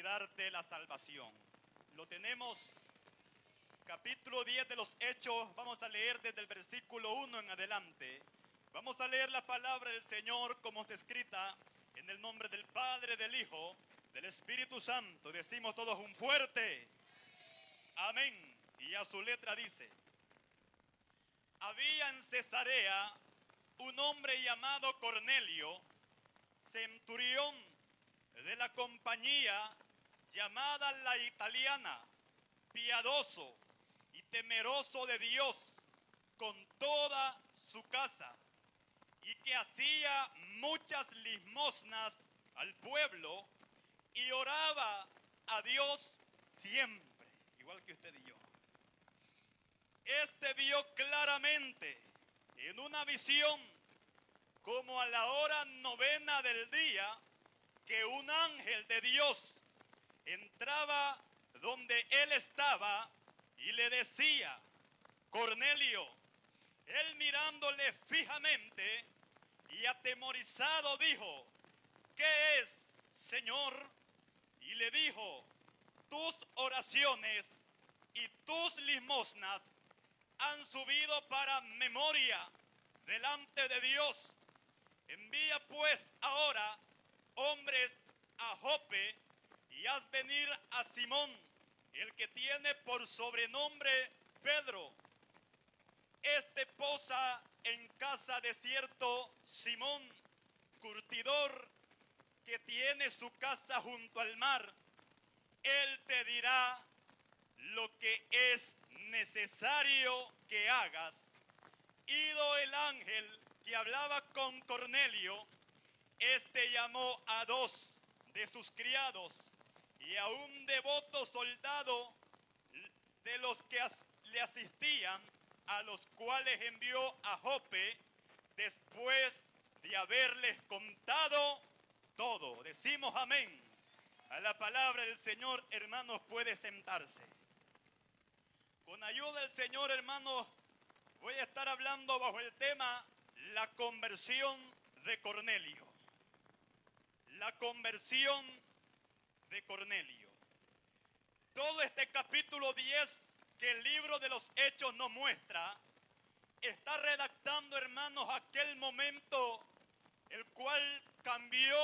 darte la salvación. Lo tenemos, capítulo 10 de los Hechos, vamos a leer desde el versículo 1 en adelante. Vamos a leer la palabra del Señor como está escrita, en el nombre del Padre, del Hijo, del Espíritu Santo. Decimos todos un fuerte amén. Y a su letra dice: había en Cesarea un hombre llamado Cornelio, centurión de la compañía llamada la Italiana, piadoso y temeroso de Dios con toda su casa, y que hacía muchas limosnas al pueblo y oraba a Dios siempre, igual que usted y yo. Este vio claramente en una visión, como a la hora 9 del día, que un ángel de Dios entraba donde él estaba y le decía: Cornelio. Él, mirándole fijamente y atemorizado, dijo: ¿qué es, Señor? Y le dijo: tus oraciones y tus limosnas han subido para memoria delante de Dios. Envía pues ahora hombres a Jope y haz venir a Simón, el que tiene por sobrenombre Pedro. Este posa en casa de cierto Simón, curtidor, que tiene su casa junto al mar. Él te dirá lo que es necesario que hagas. Ido el ángel que hablaba con Cornelio, este llamó a 2 de sus criados y a un devoto soldado de los que le asistían, a los cuales envió a Jope después de haberles contado todo. Decimos amén a la palabra del Señor. Hermanos, puede sentarse. Con ayuda del Señor, hermanos, voy a estar hablando bajo el tema la conversión de Cornelio. La conversión de Cornelio. Todo este capítulo 10 que el libro de los Hechos nos muestra, está redactando, hermanos, aquel momento el cual cambió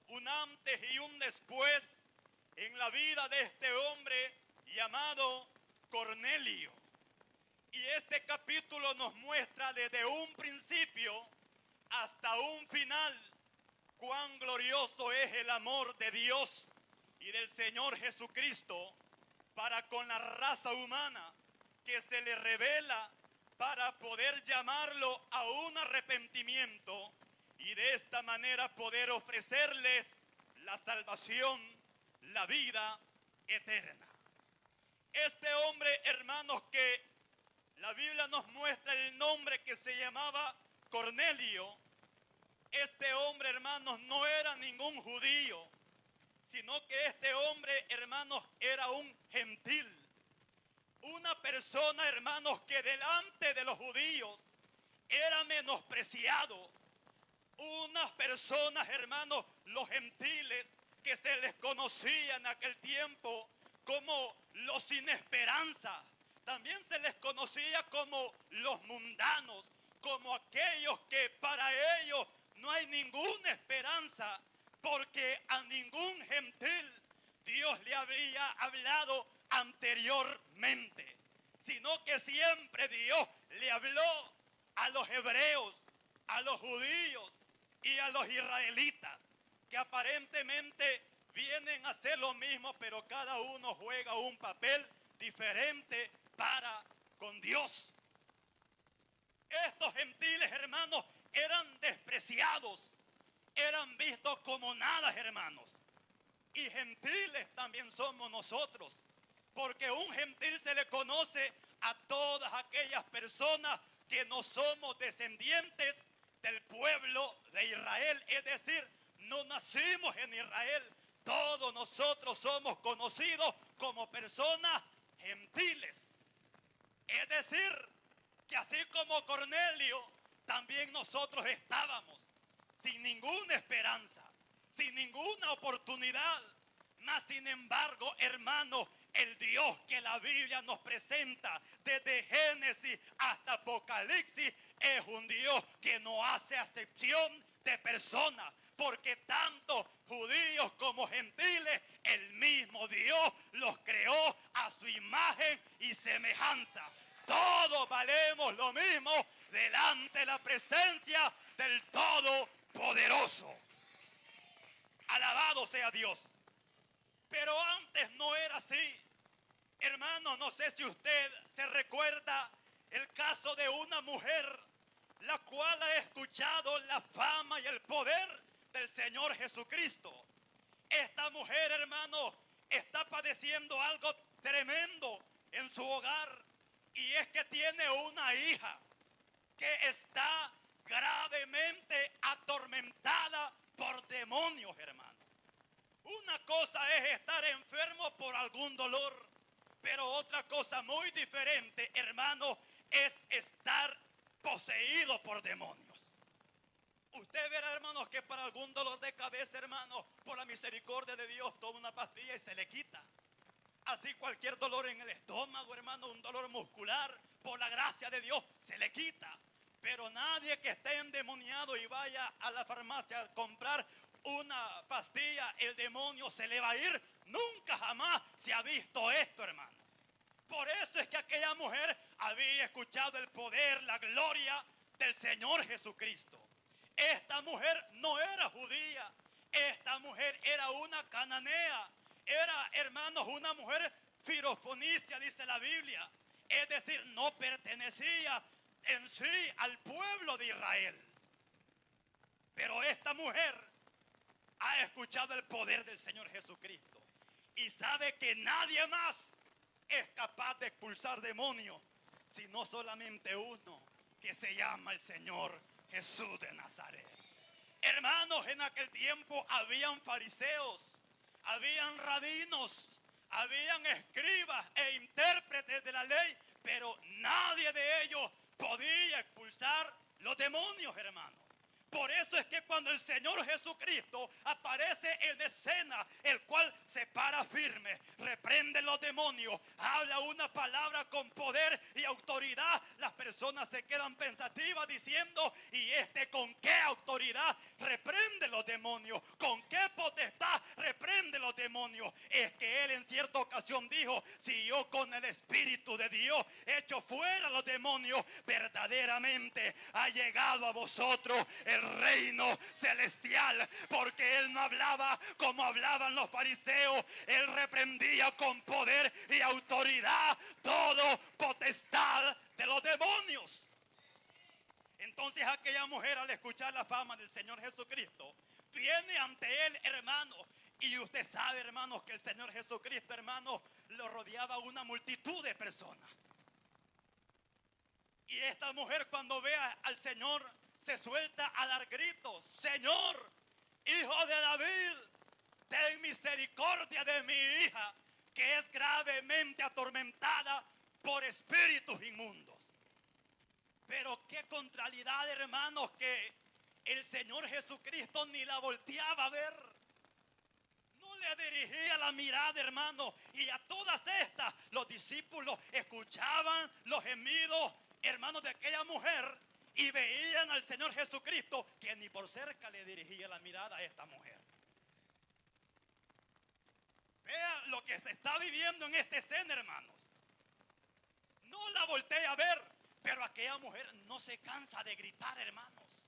un antes y un después en la vida de este hombre llamado Cornelio. Y este capítulo nos muestra desde un principio hasta un final cuán glorioso es el amor de Dios y del Señor Jesucristo para con la raza humana, que se le revela para poder llamarlo a un arrepentimiento y de esta manera poder ofrecerles la salvación, la vida eterna. Este hombre, hermanos, que la Biblia nos muestra el nombre, que se llamaba Cornelio. Este hombre, hermanos, no era ningún judío, sino que este hombre, hermanos, era un gentil. Una persona, hermanos, que delante de los judíos era menospreciado. Unas personas, hermanos, los gentiles, que se les conocía en aquel tiempo como los sin esperanza. También se les conocía como los mundanos, como aquellos que para ellos no hay ninguna esperanza, porque a ningún gentil Dios le había hablado anteriormente, sino que siempre Dios le habló a los hebreos, a los judíos y a los israelitas, que aparentemente vienen a hacer lo mismo, pero cada uno juega un papel diferente para con Dios. Estos gentiles, hermanos, eran despreciados, eran vistos como nada, hermanos. Y gentiles también somos nosotros, porque un gentil se le conoce a todas aquellas personas que no somos descendientes del pueblo de Israel, es decir, no nacimos en Israel. Todos nosotros somos conocidos como personas gentiles. Es decir, que así como Cornelio, también nosotros estábamos sin ninguna esperanza, sin ninguna oportunidad. Mas sin embargo, hermano, el Dios que la Biblia nos presenta desde Génesis hasta Apocalipsis es un Dios que no hace acepción de personas, porque tanto judíos como gentiles, el mismo Dios los creó a su imagen y semejanza. Todos valemos lo mismo delante de la presencia del Todopoderoso. Alabado sea Dios. Pero antes no era así. Hermano, no sé si usted se recuerda el caso de una mujer, la cual ha escuchado la fama y el poder del Señor Jesucristo. Esta mujer, hermano, está padeciendo algo tremendo en su hogar. Y es que tiene una hija que está gravemente atormentada por demonios, hermano. Una cosa es estar enfermo por algún dolor, pero otra cosa muy diferente, hermano, es estar poseído por demonios. Usted verá, hermanos, que para algún dolor de cabeza, hermano, por la misericordia de Dios, toma una pastilla y se le quita. Así cualquier dolor en el estómago, hermano, un dolor muscular, por la gracia de Dios, se le quita. Pero nadie que esté endemoniado y vaya a la farmacia a comprar una pastilla, el demonio se le va a ir. Nunca jamás se ha visto esto, hermano. Por eso es que aquella mujer había escuchado el poder, la gloria del Señor Jesucristo. Esta mujer no era judía. Esta mujer era una cananea. Era, hermanos, una mujer firofonicia, dice la Biblia. Es decir, no pertenecía en sí al pueblo de Israel. Pero esta mujer ha escuchado el poder del Señor Jesucristo y sabe que nadie más es capaz de expulsar demonios, sino solamente uno, que se llama el Señor Jesús de Nazaret. Hermanos, en aquel tiempo habían fariseos, habían rabinos, habían escribas e intérpretes de la ley, pero nadie de ellos podía expulsar los demonios, hermanos. Por eso es que cuando el Señor Jesucristo aparece en escena, el cual se para firme, reprende los demonios, habla una palabra con poder y autoridad, las personas se quedan pensativas diciendo, ¿y este con qué autoridad reprende los demonios? ¿Con qué potestad reprende los demonios? Es que él en cierta ocasión dijo, si yo con el Espíritu de Dios echo fuera los demonios, verdaderamente ha llegado a vosotros el reino celestial, porque él no hablaba como hablaban los fariseos, él reprendía con poder y autoridad toda potestad de los demonios. Entonces aquella mujer, al escuchar la fama del Señor Jesucristo, viene ante él, hermano, y usted sabe, hermanos, que el Señor Jesucristo, hermano, lo rodeaba una multitud de personas. Y esta mujer, cuando ve al Señor, se suelta a dar gritos: Señor, Hijo de David, ten misericordia de mi hija, que es gravemente atormentada por espíritus inmundos. Pero qué contrariedad, hermanos, que el Señor Jesucristo ni la volteaba a ver, no le dirigía la mirada, hermanos. Y a todas estas, los discípulos escuchaban los gemidos, hermanos, de aquella mujer, y veían al Señor Jesucristo que ni por cerca le dirigía la mirada a esta mujer. Vea lo que se está viviendo en esta escena, hermanos. No la voltea a ver, pero aquella mujer no se cansa de gritar, hermanos.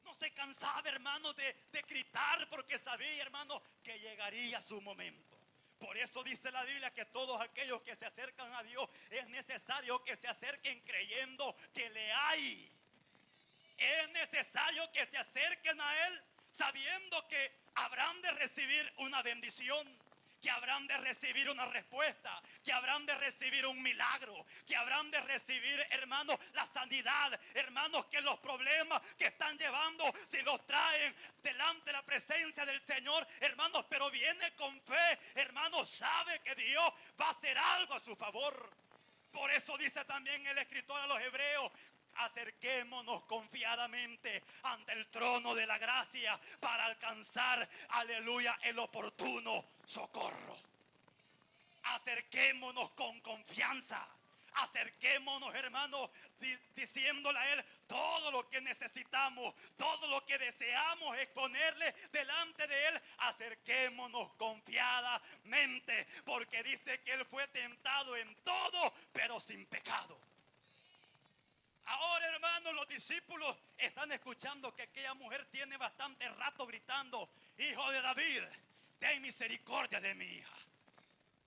No se cansaba, hermanos, de gritar, porque sabía, hermanos, que llegaría su momento. Por eso dice la Biblia que todos aquellos que se acercan a Dios es necesario que se acerquen creyendo que le hay. Es necesario que se acerquen a Él sabiendo que habrán de recibir una bendición, que habrán de recibir una respuesta, que habrán de recibir un milagro, que habrán de recibir, hermanos, la sanidad. Hermanos, que los problemas que están llevando, si los traen delante de la presencia del Señor, hermanos, pero viene con fe, hermanos, sabe que Dios va a hacer algo a su favor. Por eso dice también el escritor a los hebreos, acerquémonos confiadamente ante el trono de la gracia para alcanzar, aleluya, el oportuno socorro. Acerquémonos con confianza. Acerquémonos, hermanos, diciéndole a Él todo lo que necesitamos, todo lo que deseamos exponerle delante de Él. Acerquémonos confiadamente, porque dice que Él fue tentado en todo, pero sin pecado. Ahora, hermanos, los discípulos están escuchando que aquella mujer tiene bastante rato gritando: Hijo de David, ten misericordia de mi hija.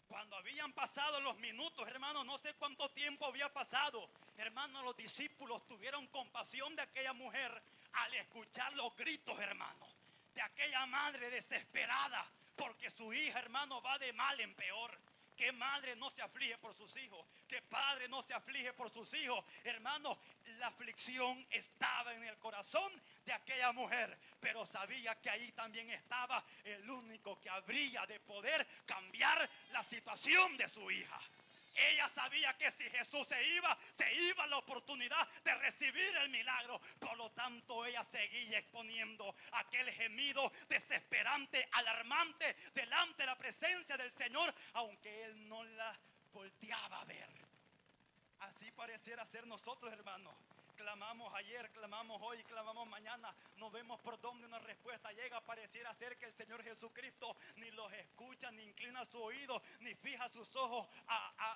Cuando habían pasado los minutos, hermanos, no sé cuánto tiempo había pasado, hermanos, los discípulos tuvieron compasión de aquella mujer al escuchar los gritos, hermanos, de aquella madre desesperada porque su hija, hermano, va de mal en peor. ¿Qué madre no se aflige por sus hijos? ¿Qué padre no se aflige por sus hijos? Hermanos, la aflicción estaba en el corazón de aquella mujer, pero sabía que ahí también estaba el único que habría de poder cambiar la situación de su hija. Ella sabía que si Jesús se iba la oportunidad de recibir el milagro. Por lo tanto, ella seguía exponiendo aquel gemido desesperante, alarmante, delante de la presencia del Señor, aunque Él no la volteaba a ver. Así pareciera ser nosotros, hermanos. Clamamos ayer, clamamos hoy, clamamos mañana. No vemos por dónde una respuesta llega. Pareciera ser que el Señor Jesucristo ni los escucha, ni inclina su oído, ni fija sus ojos,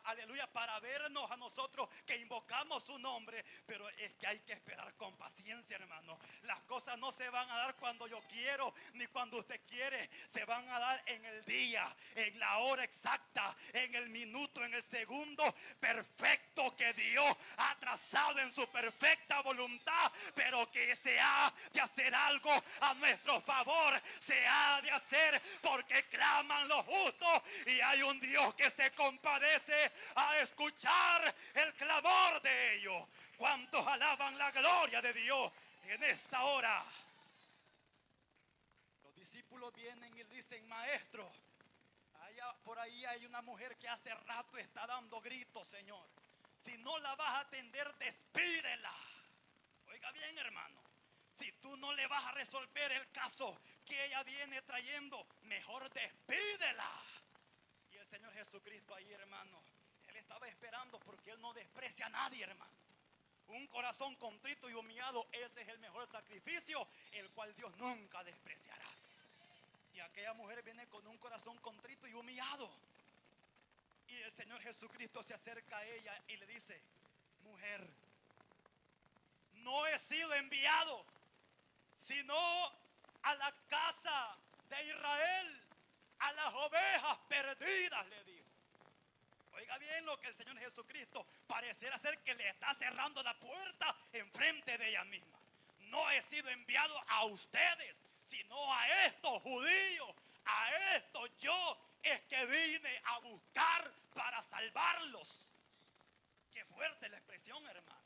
aleluya, para vernos a nosotros que invocamos su nombre. Pero es que hay que esperar con paciencia, hermano. Las cosas no se van a dar cuando yo quiero, ni cuando usted quiere. Se van a dar en el día, en la hora exacta, en el minuto, en el segundo perfecto que Dios ha trazado en su perfecta voluntad, pero que se ha de hacer algo a nuestro favor, se ha de hacer porque claman los justos y hay un Dios que se compadece a escuchar el clamor de ellos. ¿Cuántos alaban la gloria de Dios en esta hora? Los discípulos vienen y dicen: Maestro, allá por ahí hay una mujer que hace rato está dando gritos, Señor. Si no la vas a atender, despídela. Oiga bien, hermano, si tú no le vas a resolver el caso que ella viene trayendo, mejor despídela. Y el Señor Jesucristo ahí, hermano, Él estaba esperando, porque Él no desprecia a nadie, hermano. Un corazón contrito y humillado, ese es el mejor sacrificio, el cual Dios nunca despreciará. Y aquella mujer viene con un corazón contrito y humillado. Y el Señor Jesucristo se acerca a ella y le dice: mujer, no he sido enviado sino a la casa de Israel, a las ovejas perdidas, le dijo. Oiga bien lo que el Señor Jesucristo pareciera ser que le está cerrando la puerta enfrente de ella misma. No he sido enviado a ustedes, sino a estos judíos. A estos yo es que vine a buscar para salvarlos. Qué fuerte la expresión, hermano.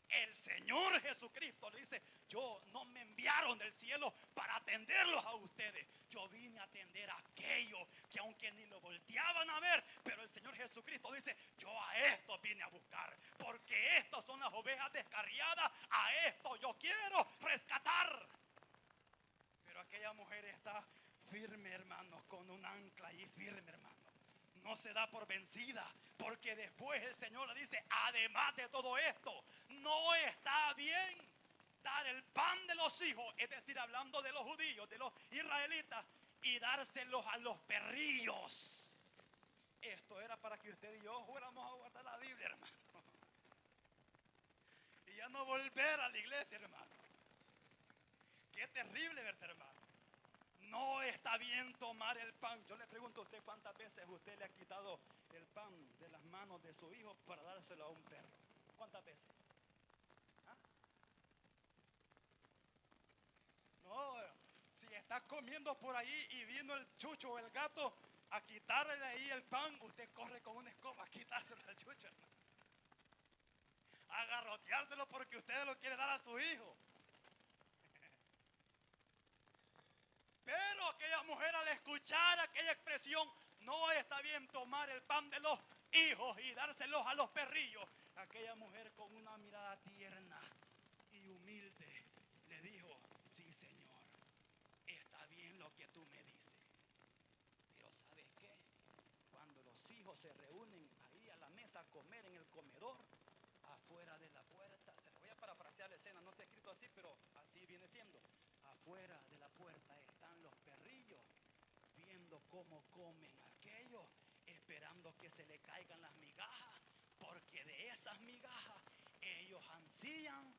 El Señor Jesucristo le dice: yo no me enviaron del cielo para atenderlos a ustedes. Yo vine a atender a aquellos que aunque ni lo volteaban a ver, pero el Señor Jesucristo dice: yo a estos vine a buscar, porque estos son las ovejas descarriadas. A estos yo quiero rescatar. Pero aquella mujer está firme, hermanos, con un ancla ahí firme, hermano. No se da por vencida, porque después el Señor le dice: además de todo esto, no está bien dar el pan de los hijos, es decir, hablando de los judíos, de los israelitas, y dárselos a los perrillos. Esto era para que usted y yo fuéramos a guardar la Biblia, hermano, y ya no volver a la iglesia, hermano. Qué terrible, ¿verdad, hermano? No está bien tomar el pan. Yo le pregunto a usted: ¿cuántas veces usted le ha quitado el pan de las manos de su hijo para dárselo a un perro? ¿Cuántas veces? ¿Ah? No, si está comiendo por ahí y vino el chucho o el gato a quitarle ahí el pan, usted corre con una escoba a quitárselo al chucho, hermano. A garroteárselo porque usted lo quiere dar a su hijo. Pero aquella mujer, al escuchar aquella expresión: no está bien tomar el pan de los hijos y dárselos a los perrillos, aquella mujer con una mirada tierna se reúnen ahí a la mesa a comer en el comedor, afuera de la puerta, se lo voy a parafrasear la escena, no está escrito así, pero así viene siendo. Afuera de la puerta están los perrillos viendo cómo comen aquellos, esperando que se le caigan las migajas, porque de esas migajas ellos ansían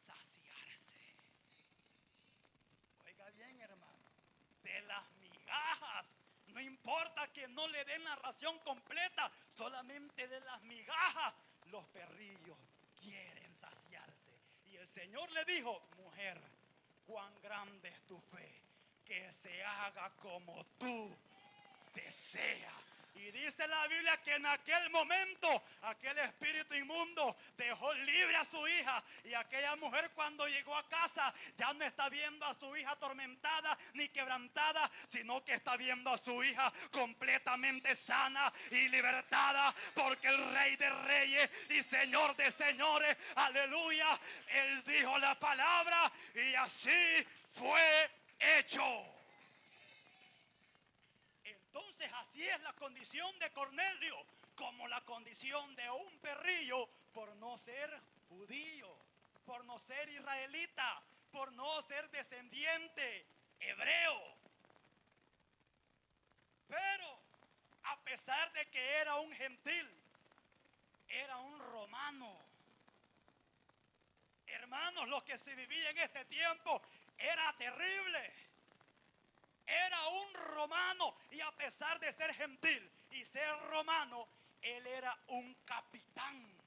saciarse. Oiga bien, hermano, de las migajas. No importa que no le den la ración completa, solamente de las migajas los perrillos quieren saciarse. Y el Señor le dijo: mujer, cuán grande es tu fe, que se haga como tú deseas. Y dice la Biblia que en aquel momento aquel espíritu inmundo dejó libre a su hija, y aquella mujer, cuando llegó a casa, ya no está viendo a su hija atormentada ni quebrantada, sino que está viendo a su hija completamente sana y libertada, porque el Rey de Reyes y Señor de Señores, aleluya, Él dijo la palabra y así fue hecho. Entonces así es la condición de Cornelio, como la condición de un perrillo, por no ser judío, por no ser israelita, por no ser descendiente hebreo. Pero a pesar de que era un gentil, era un romano. Hermanos, lo que se vivía en este tiempo era terrible. Era un romano, y a pesar de ser gentil y ser romano, él era un capitán,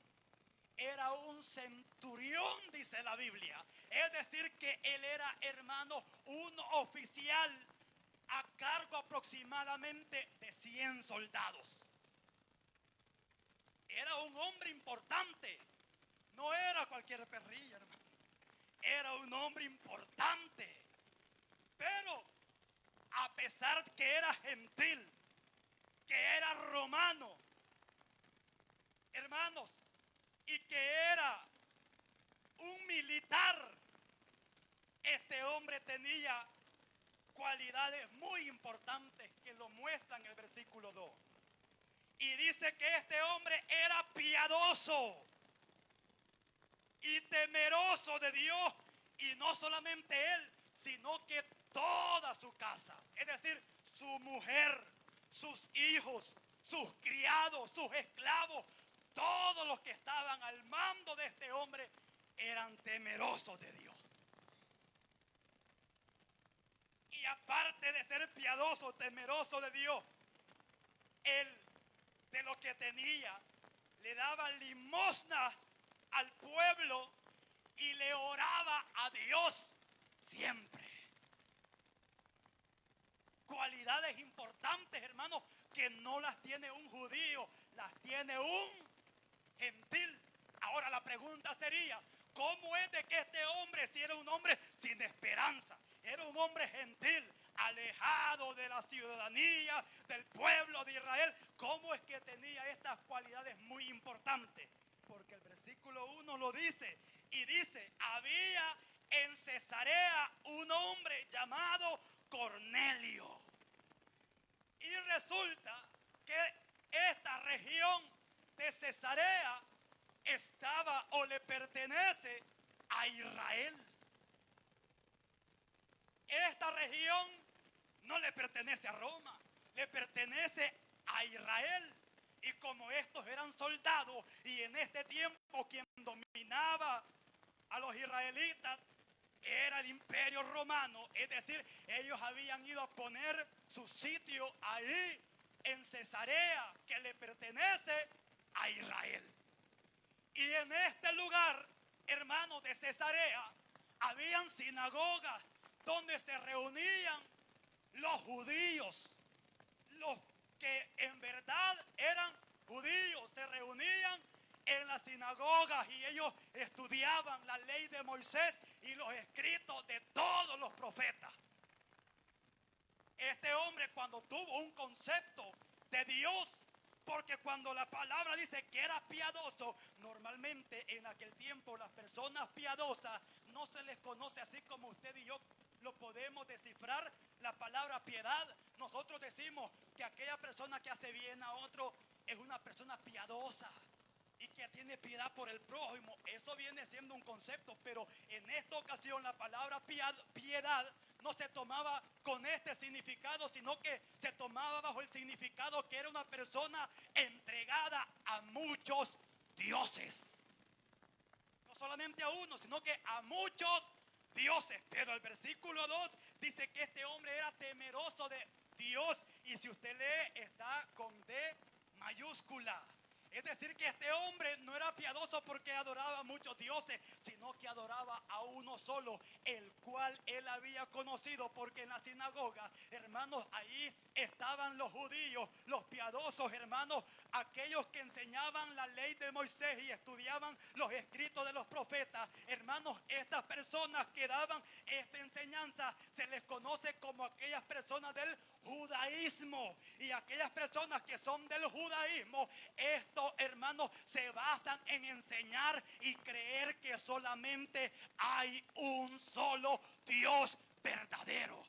era un centurión, dice la Biblia. Es decir, que él era, hermano, un oficial a cargo aproximadamente de 100 soldados. Era un hombre importante, no era cualquier perrillo, hermano. Era un hombre importante, pero a pesar que era gentil, que era romano, hermanos, y que era un militar, este hombre tenía cualidades muy importantes que lo muestra en el versículo 2. Y dice que este hombre era piadoso y temeroso de Dios, y no solamente él, sino que toda su casa, es decir, su mujer, sus hijos, sus criados, sus esclavos, todos los que estaban al mando de este hombre eran temerosos de Dios. Y aparte de ser piadoso, temeroso de Dios, él, de lo que tenía, le daba limosnas al pueblo y le oraba a Dios siempre. Cualidades importantes, hermanos, que no las tiene un judío, las tiene un gentil. Ahora la pregunta sería: ¿cómo es de que este hombre, si era un hombre sin esperanza, era un hombre gentil, alejado de la ciudadanía del pueblo de Israel, cómo es que tenía estas cualidades muy importantes? Porque el versículo 1 lo dice, y dice: había en Cesarea un hombre llamado Cornelio. Y resulta que esta región de Cesarea estaba o le pertenece a Israel. Esta región no le pertenece a Roma, le pertenece a Israel. Y como estos eran soldados, y en este tiempo quien dominaba a los israelitas era el imperio romano, es decir, ellos habían ido a poner su sitio ahí en Cesarea, que le pertenece a Israel. Y en este lugar, hermanos, de Cesarea, habían sinagogas donde se reunían los judíos, los que en verdad eran judíos, se reunían en las sinagogas y ellos estudiaban la ley de Moisés y los escritos de todos los profetas. Este hombre, cuando tuvo un concepto de Dios, porque cuando la palabra dice que era piadoso, normalmente en aquel tiempo las personas piadosas no se les conoce así como usted y yo lo podemos descifrar la palabra piedad. Nosotros decimos que aquella persona que hace bien a otro es una persona piadosa y que tiene piedad por el prójimo. Eso viene siendo un concepto, pero en esta ocasión la palabra piedad no se tomaba con este significado, sino que se tomaba bajo el significado que era una persona entregada a muchos dioses. No solamente a uno, sino que a muchos dioses. Pero el versículo 2 dice que este hombre era temeroso de Dios, y si usted lee, está con D mayúscula. Es decir, que este hombre no era piadoso porque adoraba a muchos dioses, sino que adoraba a uno solo, el cual él había conocido, porque en la sinagoga, hermanos, ahí estaban los judíos, los piadosos, hermanos, aquellos que enseñaban la ley de Moisés y estudiaban los escritos de los profetas. Hermanos, estas personas que daban esta enseñanza se les conoce como aquellas personas del judaísmo, y aquellas personas que son del judaísmo, estos hermanos se basan en enseñar y creer que solamente hay un solo Dios verdadero.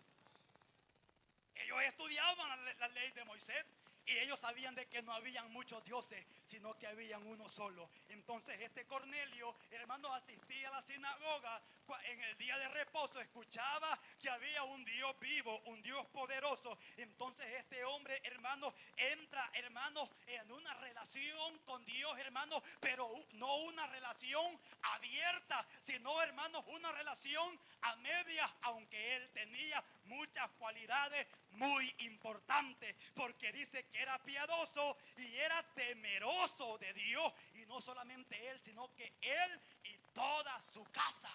Ellos estudiaban la ley de Moisés y ellos sabían de que no habían muchos dioses, sino que habían uno solo. Entonces este Cornelio, hermanos, asistía a la sinagoga en el día de reposo, escuchaba que había un Dios vivo, un Dios poderoso. Entonces este hombre, hermanos, entra, hermanos, en una relación con Dios, hermanos, pero no una relación abierta, sino, hermanos, una relación a medias, aunque él tenía muchas cualidades muy importantes, porque dice que era piadoso y era temeroso de Dios, y no solamente él, sino que él y toda su casa.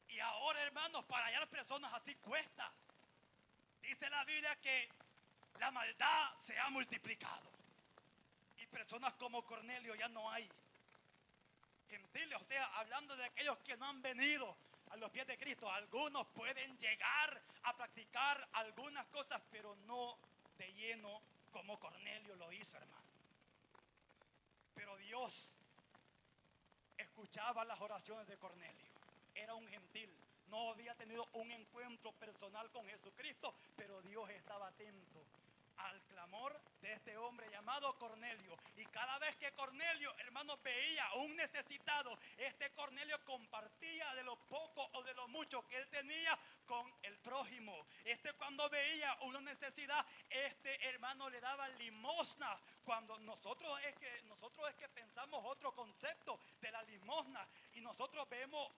Y ahora, hermanos, para hallar personas así cuesta. Dice la Biblia que la maldad se ha multiplicado y personas como Cornelio ya no hay. Gentiles, o sea, hablando de aquellos que no han venido a los pies de Cristo. Algunos pueden llegar a practicar algunas cosas, pero no de lleno como Cornelio lo hizo, hermano. Pero Dios escuchaba las oraciones de Cornelio. Era un gentil, no había tenido un encuentro personal con Jesucristo, pero Dios estaba atento al clamor de este hombre llamado Cornelio. Y cada vez que Cornelio, hermanos, veía un necesitado, este Cornelio compartía de lo poco o de lo mucho que él tenía con el prójimo. Cuando veía una necesidad, hermano le daba limosna. Cuando nosotros es que pensamos otro concepto de la limosna, y nosotros vemos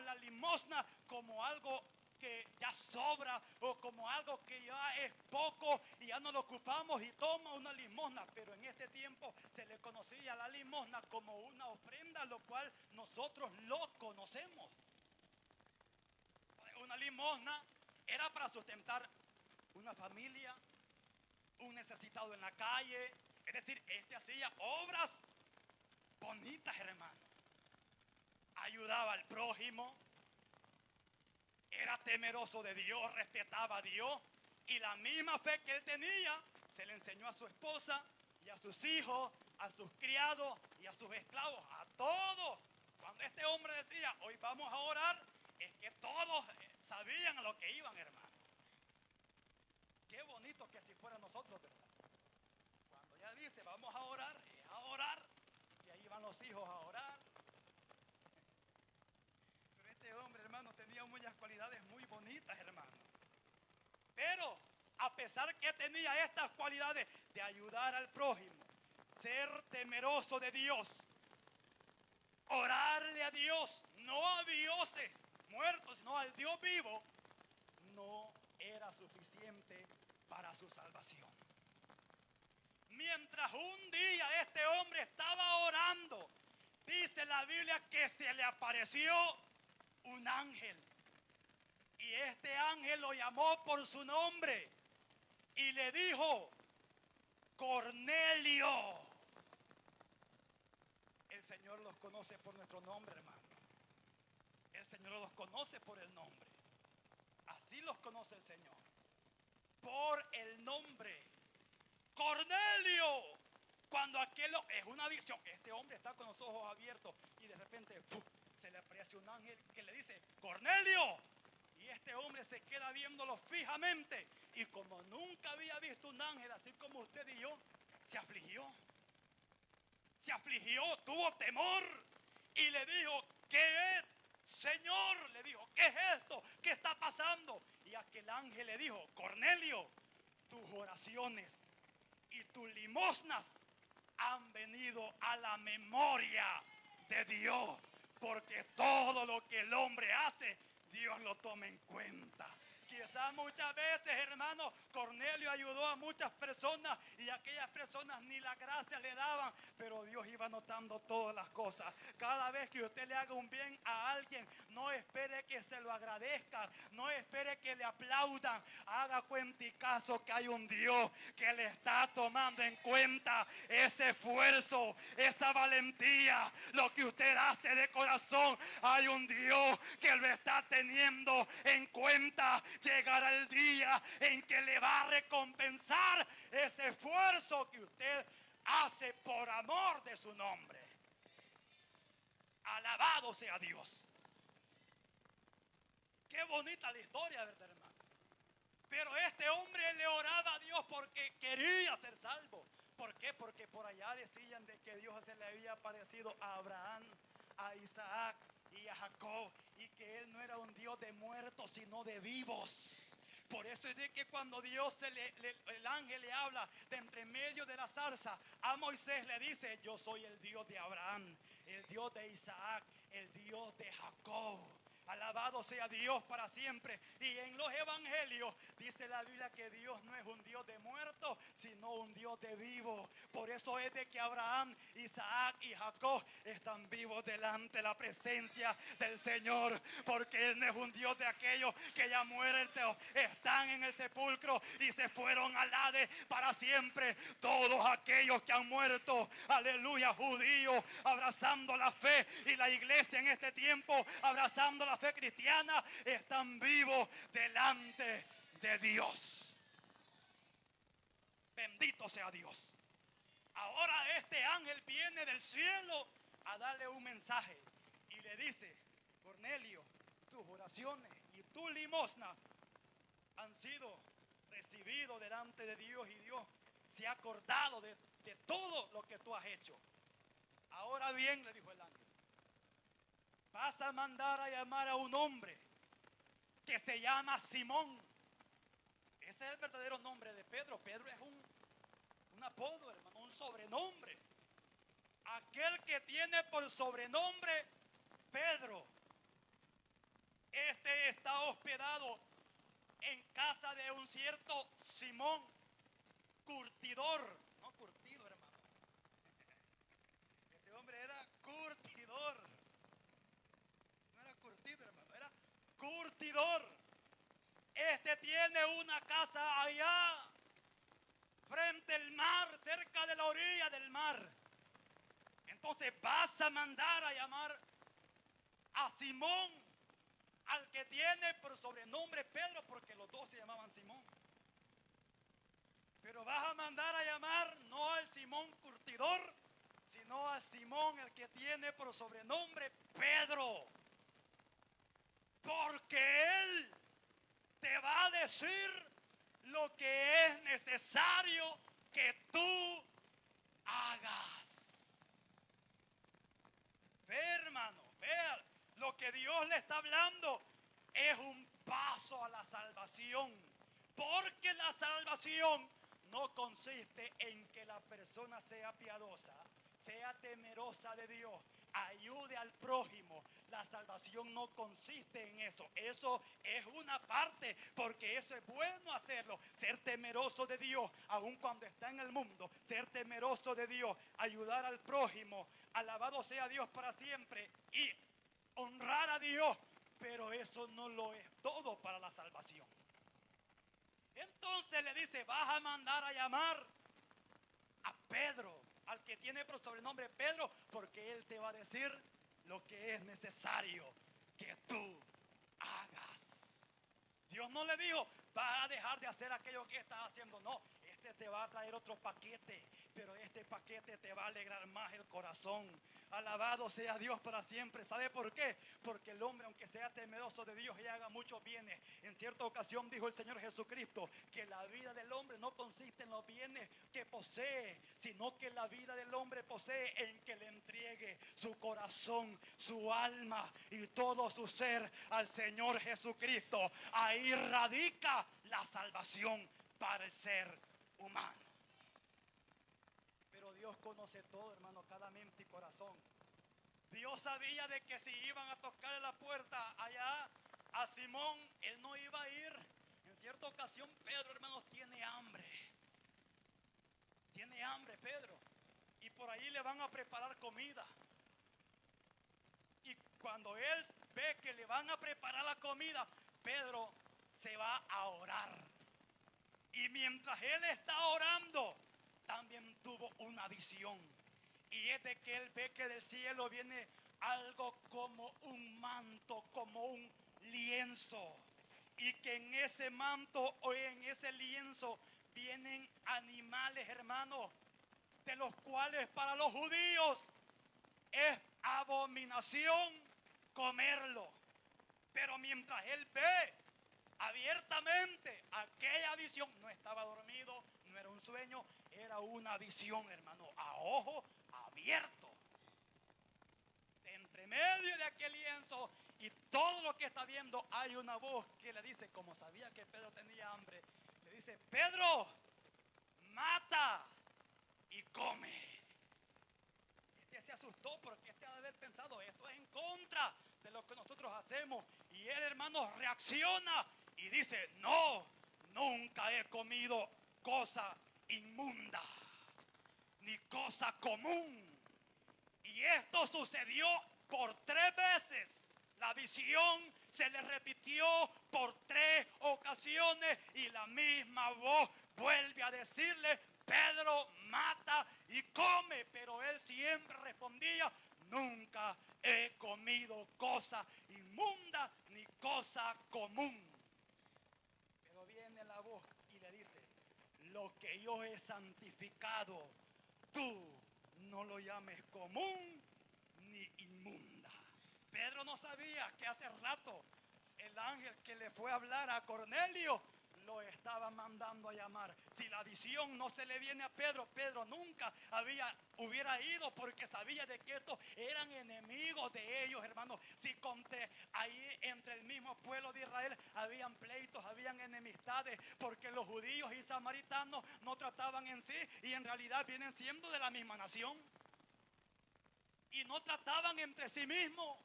la limosna como algo que ya sobra, o como algo que ya es poco y ya no lo ocupamos y toma una limosna. Pero en este tiempo se le conocía la limosna como una ofrenda, lo cual nosotros lo conocemos. Una limosna era para sustentar una familia, un necesitado en la calle. Es decir, hacía obras bonitas, hermano. Ayudaba al prójimo, era temeroso de Dios, respetaba a Dios, y la misma fe que él tenía se le enseñó a su esposa y a sus hijos, a sus criados y a sus esclavos, a todos. Cuando este hombre decía, hoy vamos a orar, es que todos sabían a lo que iban, hermano. Qué bonito que si fuera nosotros, ¿verdad? Cuando ya dice, vamos a orar, y ahí van los hijos a orar. Pero este hombre, hermano, tenía muchas cualidades muy bonitas, hermano. Pero a pesar que tenía estas cualidades de ayudar al prójimo, ser temeroso de Dios, orarle a Dios, no a dioses muertos, sino al Dios vivo, no era suficiente para su salvación. Mientras un día este hombre estaba orando, dice la Biblia que se le apareció un ángel. Y este ángel lo llamó por su nombre y le dijo, Cornelio. El Señor los conoce por nuestro nombre, hermano. El Señor los conoce por el nombre. Así los conoce el Señor. Por el nombre. Cornelio. Cuando aquello es una visión, este hombre está con los ojos abiertos y de repente se le aparece un ángel que le dice, Cornelio. Y este hombre se queda viéndolo fijamente, y como nunca había visto pronto un ángel, así como usted y yo, se afligió. Se afligió, tuvo temor y le dijo: ¿qué es, Señor? Le dijo: ¿qué es esto? ¿Qué está pasando? Y aquel ángel le dijo: Cornelio, tus oraciones y tus limosnas han venido a la memoria de Dios, porque todo lo que el hombre hace, Dios lo toma en cuenta. Quizás muchas veces, hermano, Cornelio ayudó a muchas personas y aquellas personas ni la gracia le daban, pero Dios iba notando todas las cosas. Cada vez que usted le haga un bien a alguien, no espere que se lo agradezcan, no espere que le aplaudan. Haga cuenta y caso que hay un Dios que le está tomando en cuenta ese esfuerzo, esa valentía, lo que usted hace de corazón. Hay un Dios que lo está teniendo en cuenta. Llegará el día en que le va a recompensar ese esfuerzo que usted hace por amor de su nombre. Alabado sea Dios. Qué bonita la historia, ¿verdad, hermano? Pero este hombre le oraba a Dios porque quería ser salvo. ¿Por qué? Porque por allá decían de que Dios se le había aparecido a Abraham, a Isaac y a Jacob, y que él no era un Dios de muertos sino de vivos. Por eso es de que cuando Dios el ángel le habla de entre medio de la zarza a Moisés, le dice: yo soy el Dios de Abraham, el Dios de Isaac, el Dios de Jacob. Alabado sea Dios para siempre. Y en los evangelios dice la Biblia que Dios no es un Dios de muertos, sino un Dios de vivos. Por eso es de que Abraham, Isaac y Jacob están vivos delante de la presencia del Señor. Porque Él no es un Dios de aquellos que ya muertos están en el sepulcro y se fueron al Hades para siempre. Todos aquellos que han muerto, aleluya, judíos, abrazando la fe, y la iglesia en este tiempo abrazando la fe cristiana, están vivos delante de Dios. Bendito sea Dios. Ahora este ángel viene del cielo a darle un mensaje y le dice: Cornelio, tus oraciones y tu limosna han sido recibidos delante de Dios, y Dios se ha acordado de todo lo que tú has hecho. Ahora bien, le dijo el ángel, vas a mandar a llamar a un hombre que se llama Simón. Ese es el verdadero nombre de Pedro. Pedro es un apodo, hermano, un sobrenombre. Aquel que tiene por sobrenombre Pedro. Este está hospedado en casa de un cierto Simón, curtidor. No curtido, hermano. Este hombre era curtidor. No era curtido, hermano, era curtidor. Este tiene una casa allá, frente al mar, cerca de la orilla del mar. Entonces vas a mandar a llamar a Simón, al que tiene por sobrenombre Pedro, porque los dos se llamaban Simón. Pero vas a mandar a llamar no al Simón curtidor, sino a Simón, el que tiene por sobrenombre Pedro. Porque él te va a decir lo que es necesario que tú hagas. Ve, hermano, vea, lo que Dios le está hablando es un paso a la salvación. Porque la salvación no consiste en que la persona sea piadosa, sea temerosa de Dios, ayude al prójimo. La salvación no consiste en eso. Eso es una parte, porque eso es bueno hacerlo. Ser temeroso de Dios, aun cuando está en el mundo. Ser temeroso de Dios, ayudar al prójimo. Alabado sea Dios para siempre. Y honrar a Dios. Pero eso no lo es todo para la salvación. Entonces le dice, vas a mandar a llamar a Pedro, al que tiene por sobrenombre Pedro, porque él te va a decir lo que es necesario que tú hagas. Dios no le dijo, vas a dejar de hacer aquello que estás haciendo. No, este te va a traer otro paquete, pero este paquete te va a alegrar más el corazón. Alabado sea Dios para siempre. ¿Sabe por qué? Porque el hombre, aunque sea temeroso de Dios y haga muchos bienes, en cierta ocasión dijo el Señor Jesucristo que la vida del hombre hombre no consiste en los bienes que posee, sino que la vida del hombre posee en que le entregue su corazón, su alma y todo su ser al Señor Jesucristo. Ahí radica la salvación para el ser humano. Pero Dios conoce todo, hermano, cada mente y corazón. Dios sabía de que si iban a tocar la puerta allá a Simón, él no iba a ir. En cierta ocasión Pedro, hermanos, tiene hambre. Tiene hambre Pedro. Y por ahí le van a preparar comida. Y cuando él ve que le van a preparar la comida, Pedro se va a orar. Y mientras él está orando, también tuvo una visión. Y es de que él ve que del cielo viene algo como un manto, como un lienzo. Y que en ese manto o en ese lienzo vienen animales, hermanos, de los cuales para los judíos es abominación comerlo. Pero mientras él ve abiertamente aquella visión, no estaba dormido, no era un sueño, era una visión, hermano, a ojo abierto. De entre medio de aquel lienzo y todo lo que está viendo, hay una voz que le dice, como sabía que Pedro tenía hambre, le dice: Pedro, mata y come. Este se asustó porque este ha de haber pensado, esto es en contra de lo que nosotros hacemos. Y él, hermano, reacciona y dice: no, nunca he comido cosa inmunda ni cosa común. Y esto sucedió por 3 veces. La visión se le repitió por 3 ocasiones y la misma voz vuelve a decirle: Pedro, mata y come. Pero él siempre respondía: nunca he comido cosa inmunda ni cosa común. Pero viene la voz y le dice: lo que yo he santificado, tú no lo llames común ni inmunda. Pedro no sabía que hace rato el ángel que le fue a hablar a Cornelio lo estaba mandando a llamar. Si la visión no se le viene a Pedro, Pedro nunca hubiera ido, porque sabía de que estos eran enemigos de ellos, hermanos. Si conté, ahí entre el mismo pueblo de Israel habían pleitos, habían enemistades, porque los judíos y samaritanos no trataban en sí, y en realidad vienen siendo de la misma nación, y no trataban entre sí mismos.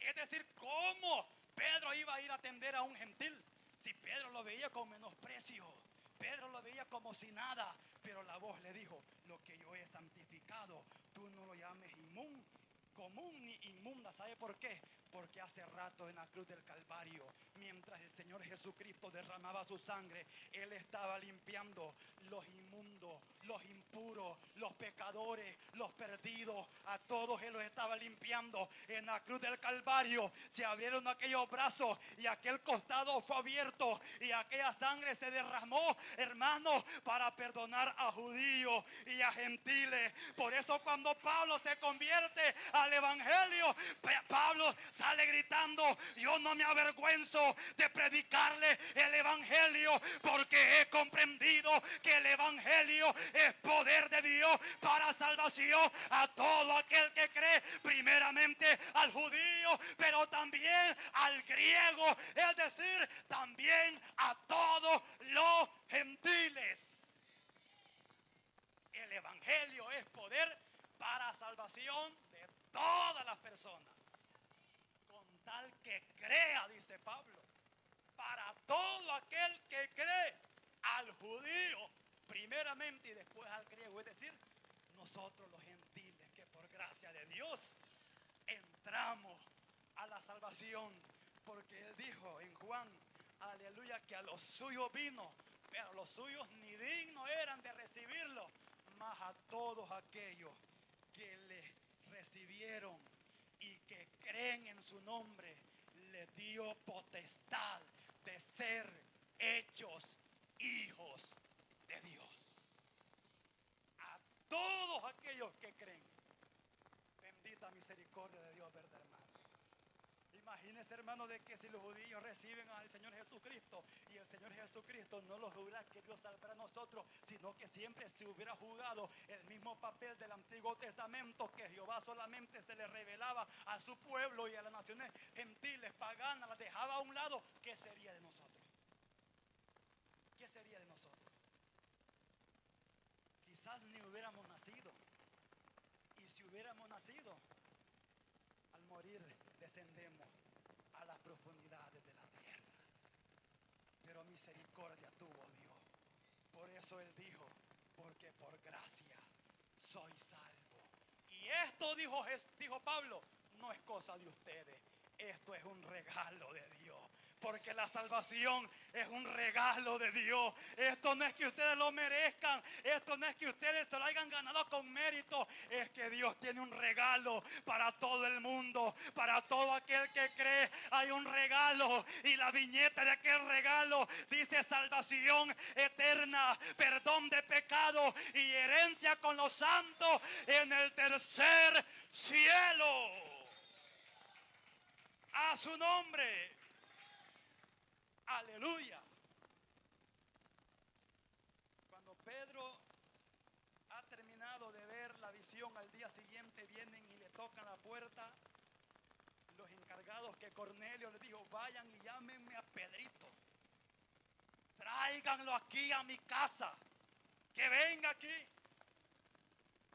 Es decir, ¿cómo Pedro iba a ir a atender a un gentil? Si Pedro lo veía con menosprecio, Pedro lo veía como si nada. Pero la voz le dijo: lo que yo he santificado, tú no lo llames común ni inmunda. ¿Sabe por qué? Porque hace rato en la cruz del Calvario, mientras el Señor Jesucristo derramaba su sangre, Él estaba limpiando los inmundos, los impuros, los pecadores, los perdidos. A todos Él los estaba limpiando. En la cruz del Calvario se abrieron aquellos brazos y aquel costado fue abierto y aquella sangre se derramó, hermanos, para perdonar a judíos y a gentiles. Por eso cuando Pablo se convierte al evangelio, Pablo sale gritando: yo no me avergüenzo de predicarle el evangelio, porque he comprendido que el evangelio es poder de Dios para salvación a todo aquel que cree, primeramente al judío, pero también al griego, es decir, también a todos los gentiles. El evangelio es poder para salvación de todas las personas, con tal que crea, dice Pablo, para todo aquel que cree, al judío primeramente y después al griego. Es decir, nosotros los gentiles que por gracia de Dios entramos a la salvación, porque Él dijo en Juan, aleluya, que a los suyos vino, pero los suyos ni dignos eran de recibirlo. Mas a todos aquellos que le recibieron y que creen en su nombre, les dio potestad de ser hechos hijos de Dios. A todos aquellos que creen. Bendita misericordia de Dios, ¿verdad, hermano? Imagínense, hermano, de que si los judíos reciben al Señor Jesucristo y el Señor Jesucristo no los hubiera querido salvar a nosotros, siempre se hubiera jugado el mismo papel del Antiguo Testamento, que Jehová solamente se le revelaba a su pueblo y a las naciones gentiles, paganas, las dejaba a un lado, ¿qué sería de nosotros? ¿Qué sería de nosotros? Quizás ni hubiéramos nacido. Y si hubiéramos nacido, al morir descendemos a las profundidades de la tierra. Pero misericordia tuvo Dios. Por eso Él dijo, porque por gracia soy salvo. Y esto dijo Pablo, no es cosa de ustedes. Esto es un regalo de Dios. Porque la salvación es un regalo de Dios. Esto no es que ustedes lo merezcan. Esto no es que ustedes se lo hayan ganado con mérito. Es que Dios tiene un regalo para todo el mundo. Para todo aquel que cree hay un regalo. Y la viñeta de aquel regalo dice salvación eterna, perdón de pecado y herencia con los santos en el tercer cielo. A su nombre. Aleluya. Cuando Pedro ha terminado de ver la visión, al día siguiente vienen y le tocan la puerta los encargados, que Cornelio les dijo, vayan y llámenme a Pedrito, tráiganlo aquí a mi casa, que venga aquí.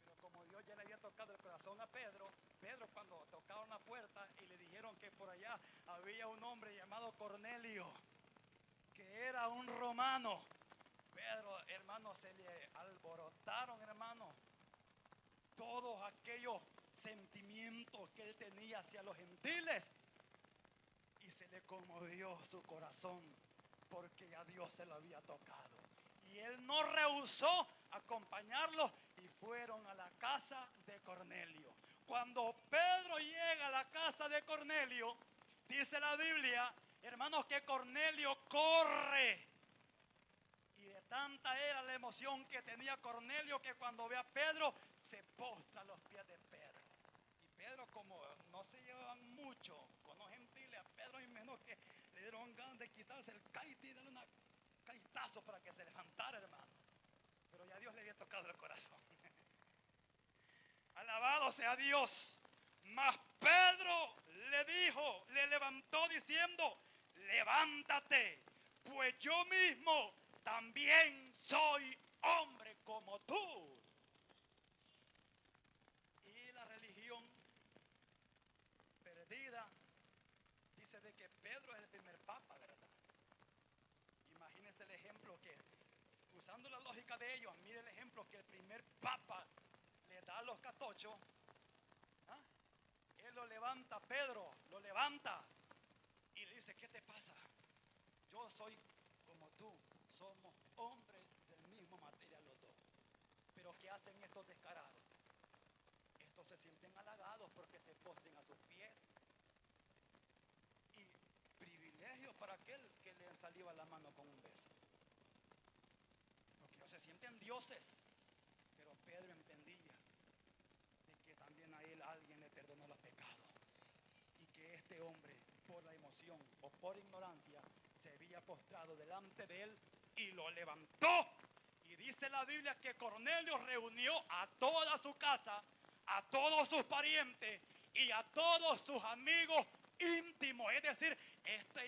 Pero como Dios ya le había tocado el corazón a Pedro, cuando tocaron la puerta y le dijeron que por allá había un hombre llamado Cornelio, que era un romano, Pedro, hermano, se le alborotaron, hermano, todos aquellos sentimientos que él tenía hacia los gentiles, y se le conmovió su corazón porque ya Dios se lo había tocado. Y él no rehusó acompañarlos y fueron a la casa de Cornelio. Cuando Pedro llega a la casa de Cornelio, dice la Biblia, hermanos, que Cornelio corre. Y de tanta era la emoción que tenía Cornelio que cuando ve a Pedro se postra a los pies de Pedro. Y Pedro, como no se llevaban mucho con los gentiles, a Pedro y menos que le dieron ganas de quitarse el caite y darle un caitazo para que se levantara, hermano. Pero ya Dios le había tocado el corazón. Alabado sea Dios. Mas Pedro le levantó diciendo, levántate, pues yo mismo también soy hombre como tú. Y la religión perdida dice de que Pedro es el primer papa, ¿verdad? Imagínense el ejemplo que, usando la lógica de ellos, mire el ejemplo que el primer papa le da a los catochos. ¿Ah? Él lo levanta, Pedro lo levanta y le dice, ¿qué te pasa? Yo soy como tú, somos hombres del mismo material los dos. Pero ¿qué hacen estos descarados? Estos se sienten halagados porque se postren a sus pies. Y privilegio para aquel que le saliva la mano con un beso. Porque ellos se sienten dioses. Pero Pedro entendía de que también a él alguien le perdonó los pecados. Y que este hombre, por la emoción o por ignorancia, se había postrado delante de él y lo levantó. Y dice la Biblia que Cornelio reunió a toda su casa, a todos sus parientes y a todos sus amigos íntimos. Es decir,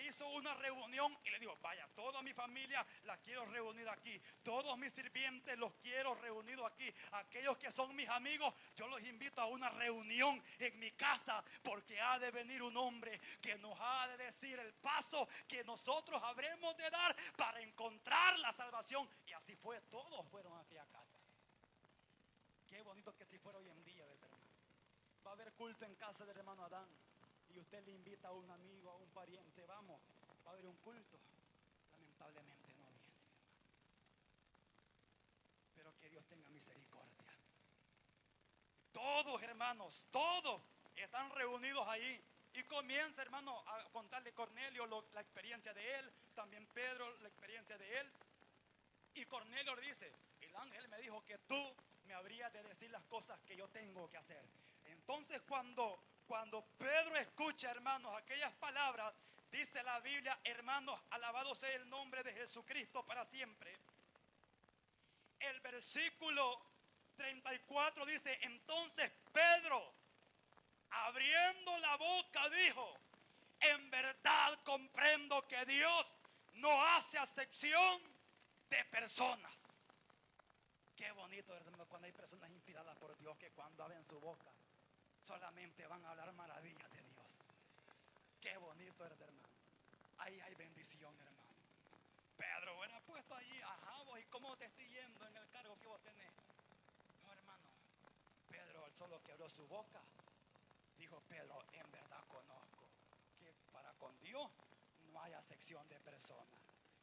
hizo una reunión y le dijo, vaya, toda mi familia la quiero reunida aquí, todos mis sirvientes los quiero reunidos aquí, aquellos que son mis amigos yo los invito a una reunión en mi casa, porque ha de venir un hombre que nos ha de decir el paso que nosotros habremos de dar para encontrar la salvación. Y así fue, todos fueron a aquella casa. Qué bonito que si fuera hoy en día, ¿verdad, hermano? Va a haber culto en casa del hermano Adán y usted le invita a un amigo, a un pariente, vamos, va a haber un culto. Lamentablemente no viene, pero que Dios tenga misericordia. Todos, hermanos, todos están reunidos ahí. Y comienza, hermano, a contarle Cornelio la experiencia de él, también Pedro la experiencia de él. Y Cornelio le dice, el ángel me dijo que tú me habrías de decir las cosas que yo tengo que hacer. Entonces cuando Pedro escucha, hermanos, aquellas palabras, dice la Biblia, hermanos, alabado sea el nombre de Jesucristo para siempre. El versículo 34 dice: entonces Pedro, abriendo la boca, dijo: en verdad comprendo que Dios no hace acepción de personas. Qué bonito, hermano, cuando hay personas inspiradas por Dios, que cuando abren su boca solamente van a hablar maravillas de Dios. Qué bonito, hermano. Ahí hay bendición, hermano. Pedro, hubiera puesto allí: ajá, vos, ¿y cómo te estoy yendo en el cargo que vos tenés? No, hermano. Pedro, al solo que abrió su boca, dijo: Pedro, en verdad conozco que para con Dios no hay acepción de personas.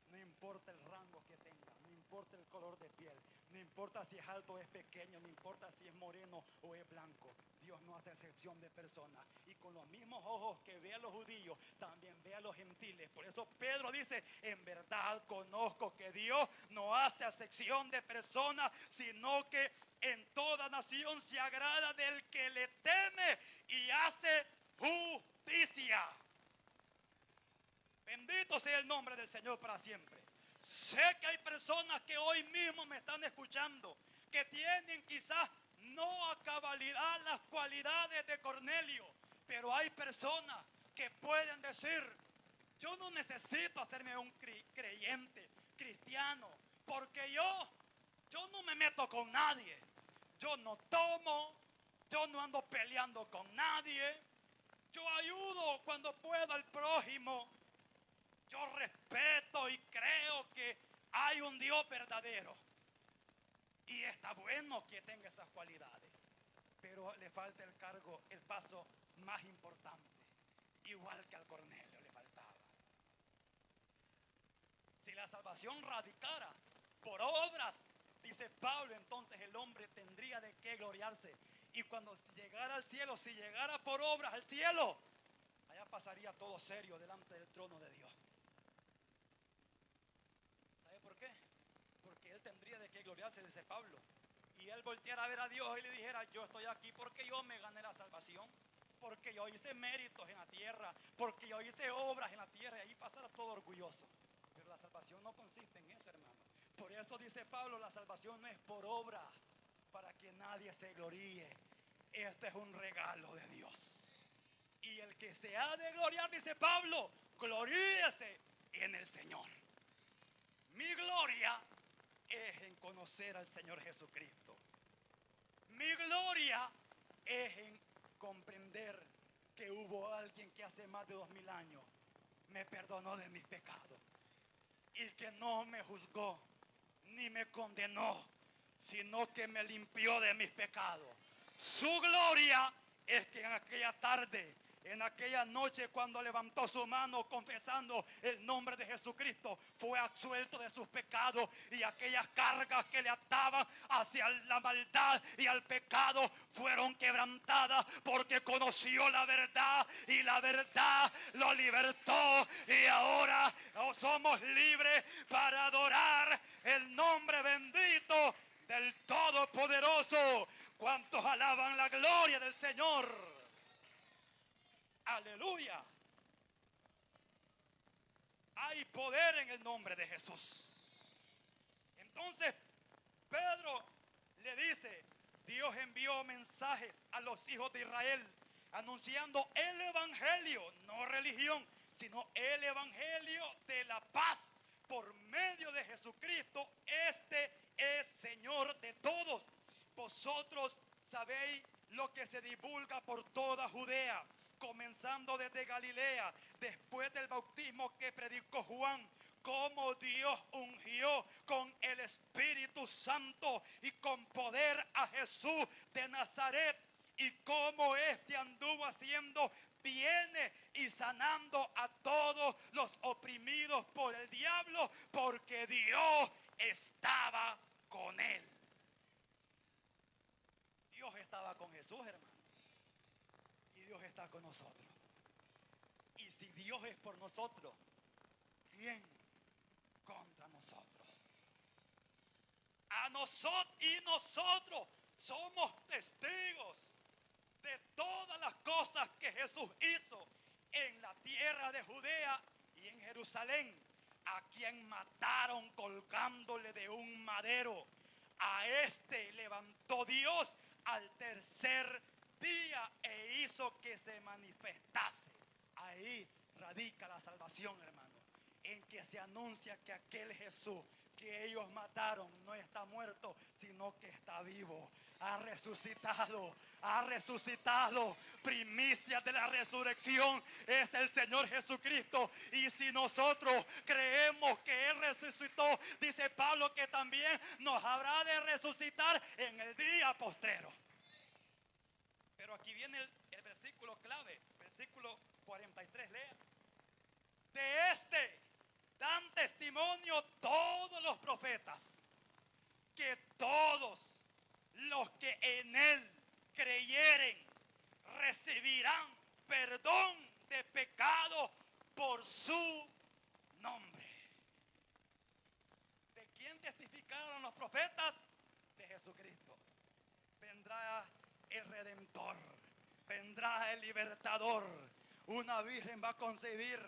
No importa el rango que tenga, no importa el color de piel, no importa si es alto o es pequeño, no importa si es moreno o es blanco. Dios no hace excepción de personas. Y con los mismos ojos que ve a los judíos, también ve a los gentiles. Por eso Pedro dice: en verdad conozco que Dios no hace excepción de personas, sino que en toda nación se agrada del que le teme y hace justicia. Bendito sea el nombre del Señor para siempre. Sé que hay personas que hoy mismo me están escuchando, que tienen quizás no a cabalidad las cualidades de Cornelio, pero hay personas que pueden decir: yo no necesito hacerme un creyente, cristiano, porque yo no me meto con nadie. Yo no tomo, yo no ando peleando con nadie, yo ayudo cuando puedo al prójimo. Yo respeto y creo que hay un Dios verdadero. Y está bueno que tenga esas cualidades, pero le falta el cargo, el paso más importante. Igual que al Cornelio le faltaba. Si la salvación radicara por obras, dice Pablo, entonces el hombre tendría de qué gloriarse. Y cuando llegara al cielo, si llegara por obras al cielo, allá pasaría todo serio delante del trono de Dios. ¿Sabe por qué? Porque él tendría de qué gloriarse, dice Pablo. Y él volteara a ver a Dios y le dijera: yo estoy aquí porque yo me gané la salvación, porque yo hice méritos en la tierra, porque yo hice obras en la tierra. Y ahí pasara todo orgulloso. Pero la salvación no consiste en eso, hermano. Por eso dice Pablo: la salvación no es por obra, para que nadie se gloríe. Esto es un regalo de Dios. Y el que se ha de gloriar, dice Pablo, gloríese en el Señor. Mi gloria es en conocer al Señor Jesucristo. Mi gloria es en comprender que hubo alguien que hace más de 2000 años me perdonó de mis pecados y que no me juzgó ni me condenó, sino que me limpió de mis pecados. Su gloria es que en aquella tarde, en aquella noche, cuando levantó su mano confesando el nombre de Jesucristo, fue absuelto de sus pecados, y aquellas cargas que le ataban hacia la maldad y al pecado fueron quebrantadas, porque conoció la verdad y la verdad lo libertó, y ahora somos libres para adorar el nombre bendito del Todopoderoso. ¿Cuántos alaban la gloria del Señor? Aleluya. Hay poder en el nombre de Jesús. Entonces Pedro le dice: Dios envió mensajes a los hijos de Israel anunciando el evangelio, no religión, sino el evangelio de la paz por medio de Jesucristo. Este es Señor de todos. Vosotros sabéis lo que se divulga por toda Judea, comenzando desde Galilea, después del bautismo que predicó Juan, cómo Dios ungió con el Espíritu Santo y con poder a Jesús de Nazaret, y cómo éste anduvo haciendo bienes y sanando a todos los oprimidos por el diablo, porque Dios estaba con él. Dios estaba con Jesús, hermano. Y Dios está con nosotros. Y si Dios es por nosotros, ¿quién contra nosotros? Y nosotros somos testigos de todas las cosas que Jesús hizo en la tierra de Judea y en Jerusalén, a quien mataron colgándole de un madero, a este levantó Dios al tercer día e hizo que se manifestase. Ahí radica la salvación, hermano, en que se anuncia que aquel Jesús que ellos mataron no está muerto, sino que está vivo. Ha resucitado. Primicia de la resurrección es el Señor Jesucristo. Y si nosotros creemos que Él resucitó, dice Pablo que también nos habrá de resucitar en el día postrero. Pero aquí viene el versículo clave, versículo 43, lea. De este dan testimonio todos los profetas, que todos los que en Él creyeren recibirán perdón de pecado por su nombre. ¿De quién testificaron los profetas? De Jesucristo. Vendrá el Redentor, vendrá el Libertador. Una virgen va a concebir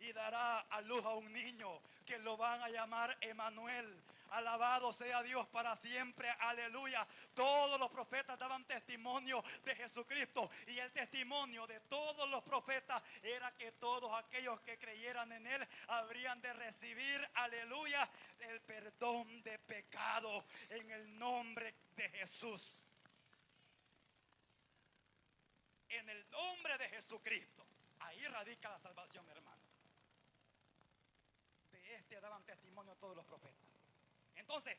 y dará a luz a un niño que lo van a llamar Emanuel. Alabado sea Dios para siempre, aleluya. Todos los profetas daban testimonio de Jesucristo, y el testimonio de todos los profetas era que todos aquellos que creyeran en Él habrían de recibir, aleluya, el perdón de pecado en el nombre de Jesús. En el nombre de Jesucristo. Ahí radica la salvación, hermano. De este daban testimonio todos los profetas. Entonces,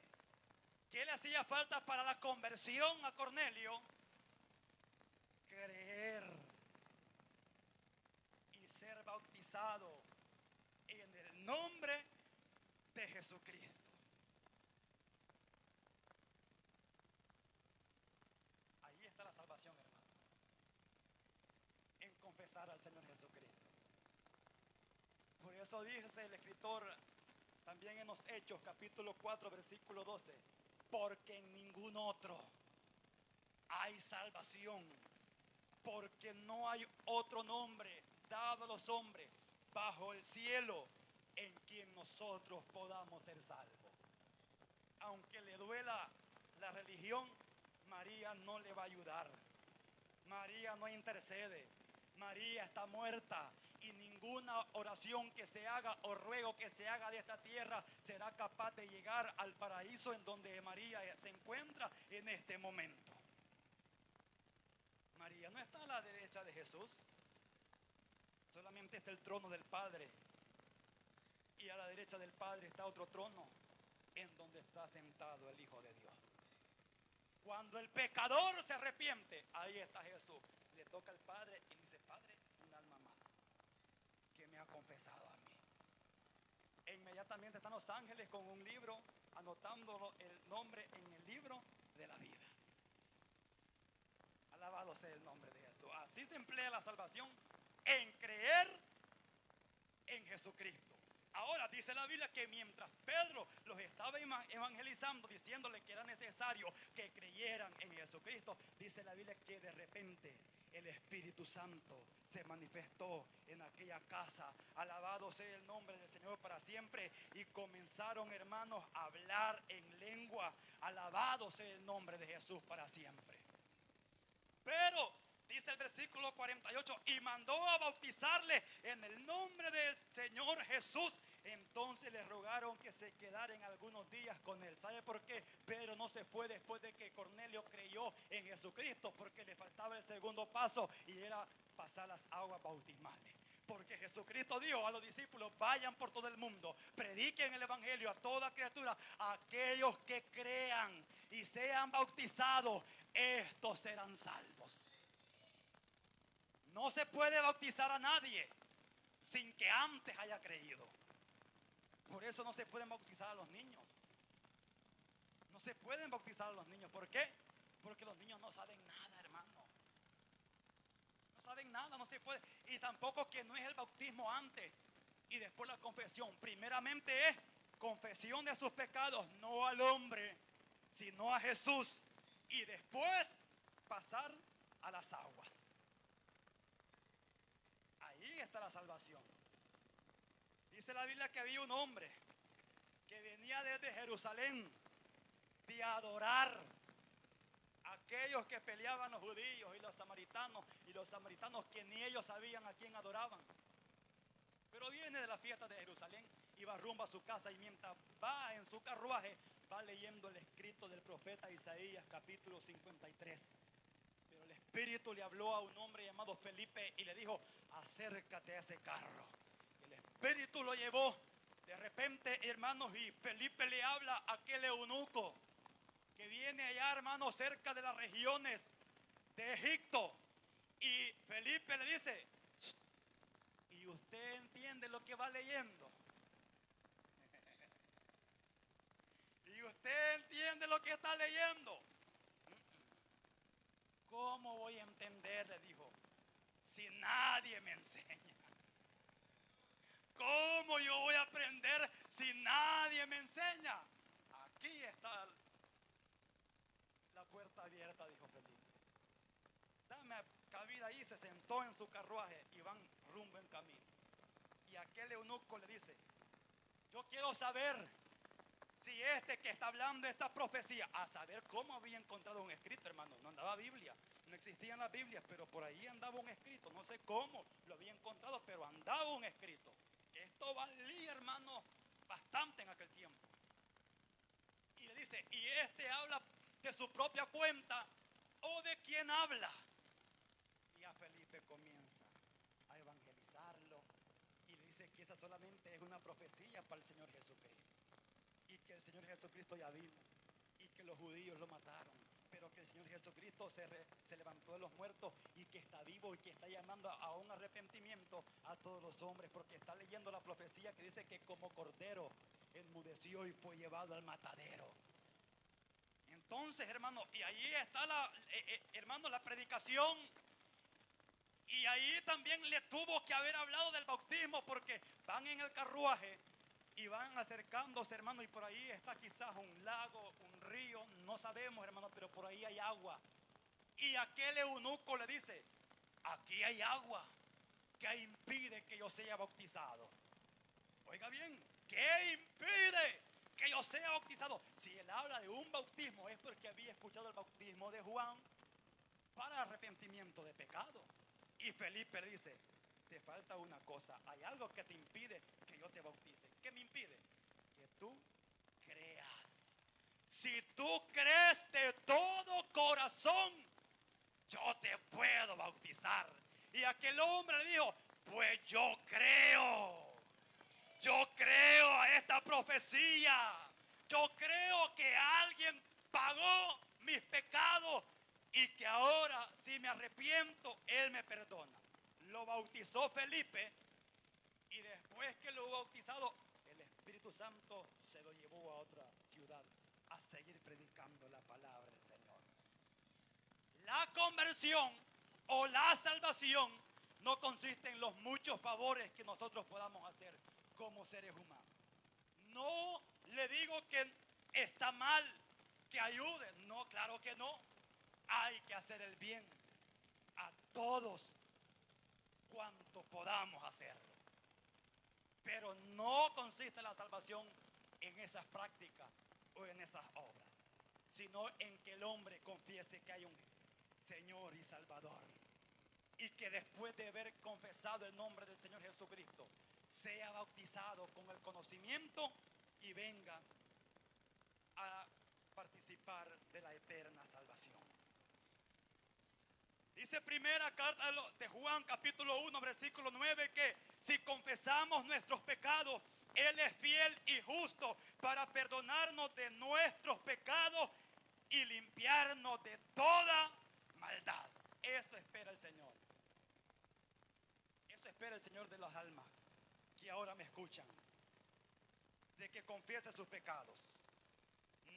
¿qué le hacía falta para la conversión a Cornelio? Creer y ser bautizado en el nombre de Jesucristo. Ahí está la salvación, hermano. En confesar al Señor Jesucristo. Por eso dice el escritor también en los Hechos, capítulo 4, versículo 12, porque en ningún otro hay salvación, porque no hay otro nombre dado a los hombres bajo el cielo en quien nosotros podamos ser salvos. Aunque le duela la religión, María no le va a ayudar. María no intercede. María está muerta, y ninguna oración que se haga o ruego que se haga de esta tierra será capaz de llegar al paraíso en donde María se encuentra en este momento. María no está a la derecha de Jesús, solamente está el trono del Padre, y a la derecha del Padre está otro trono en donde está sentado el Hijo de Dios. Cuando el pecador se arrepiente, ahí está Jesús. Le toca al Padre y dice: Padre, un alma más que me ha confesado a mí. E inmediatamente están los ángeles con un libro anotando el nombre en el libro de la vida. Alabado sea el nombre de Jesús. Así se emplea la salvación, en creer en Jesucristo. Ahora dice la Biblia que mientras Pedro los estaba evangelizando, diciéndole que era necesario que creyeran en Jesucristo, dice la Biblia que de repente el Espíritu Santo se manifestó en aquella casa. Alabado sea el nombre del Señor para siempre. Y comenzaron, hermanos, a hablar en lengua. Alabado sea el nombre de Jesús para siempre. Pero dice el versículo 48, y mandó a bautizarle en el nombre del Señor Jesús. Entonces le rogaron que se quedaran algunos días con él. ¿Sabe por qué? Pedro no se fue después de que Cornelio creyó en Jesucristo, porque le faltaba el segundo paso, y era pasar las aguas bautismales. Porque Jesucristo dijo a los discípulos: vayan por todo el mundo, prediquen el evangelio a toda criatura. Aquellos que crean y sean bautizados, estos serán salvos. No se puede bautizar a nadie sin que antes haya creído. Por eso no se pueden bautizar a los niños. No se pueden bautizar a los niños. ¿Por qué? Porque los niños no saben nada, hermano. No saben nada, no se puede. Y tampoco que no es el bautismo antes y después la confesión. Primeramente es confesión de sus pecados, no al hombre, sino a Jesús. Y después pasar a las aguas. Ahí está la salvación. Dice la Biblia que había un hombre que venía desde Jerusalén, de adorar. Aquellos que peleaban los judíos y los samaritanos que ni ellos sabían a quién adoraban. Pero viene de la fiesta de Jerusalén y va rumbo a su casa, y mientras va en su carruaje va leyendo el escrito del profeta Isaías capítulo 53. Pero el Espíritu le habló a un hombre llamado Felipe y le dijo: acércate a ese carro. El Espíritu lo llevó. De repente, hermanos, y Felipe le habla a aquel eunuco que viene allá, hermanos, cerca de las regiones de Egipto. Y Felipe le dice: ¿y usted entiende lo que va leyendo? ¿Y usted entiende lo que está leyendo? ¿Cómo voy a entender? Le dijo, si nadie me enseña. ¿Cómo yo voy a aprender si nadie me enseña? Aquí está la puerta abierta, dijo Felipe. Dame cabida ahí. Se sentó en su carruaje y van rumbo en camino. Y aquel eunuco le dice: yo quiero saber si este que está hablando esta profecía, a saber cómo había encontrado un escrito, hermano. No andaba Biblia, no existían las Biblias, pero por ahí andaba un escrito. No sé cómo lo había encontrado, pero andaba un escrito. Esto valía, hermano, bastante en aquel tiempo. Y le dice: ¿y este habla de su propia cuenta o de quién habla? Y a Felipe comienza a evangelizarlo y le dice que esa solamente es una profecía para el Señor Jesucristo, y que el Señor Jesucristo ya vino y que los judíos lo mataron, pero que el Señor Jesucristo se levantó de los muertos y que está vivo y que está llamando a un arrepentimiento a todos los hombres, porque está leyendo la profecía que dice que como cordero enmudeció y fue llevado al matadero. Entonces, hermano, y ahí está hermano, la predicación. Y ahí también le tuvo que haber hablado del bautismo, porque van en el carruaje y van acercándose, hermano, y por ahí está quizás un lago, un río, no sabemos, hermano, pero por ahí hay agua. Y aquel eunuco le dice: aquí hay agua, ¿qué impide que yo sea bautizado? Oiga bien, ¿qué impide que yo sea bautizado? Si él habla de un bautismo es porque había escuchado el bautismo de Juan para arrepentimiento de pecado. Y Felipe le dice: te falta una cosa, hay algo que te impide que yo te bautice. ¿Qué me impide? Que tú creas. Si tú crees de todo corazón, yo te puedo bautizar. Y aquel hombre le dijo: pues yo creo a esta profecía, yo creo que alguien pagó mis pecados y que ahora, si me arrepiento, Él me perdona. Lo bautizó Felipe, y después que lo hubo bautizado, el Espíritu Santo se lo llevó a otra ciudad a seguir predicando la palabra del Señor. La conversión o la salvación no consiste en los muchos favores que nosotros podamos hacer como seres humanos. No le digo que está mal que ayude, no, claro que no. Hay que hacer el bien a todos cuanto podamos hacerlo. Pero no consiste la salvación en esas prácticas o en esas obras, sino en que el hombre confiese que hay un Señor y Salvador, y que después de haber confesado el nombre del Señor Jesucristo, sea bautizado con el conocimiento y venga a participar de la eterna salvación. Dice primera carta de Juan capítulo 1 versículo 9 que si confesamos nuestros pecados, Él es fiel y justo para perdonarnos de nuestros pecados y limpiarnos de toda maldad. Eso espera el Señor. Eso espera el Señor de las almas que ahora me escuchan, de que confiese sus pecados.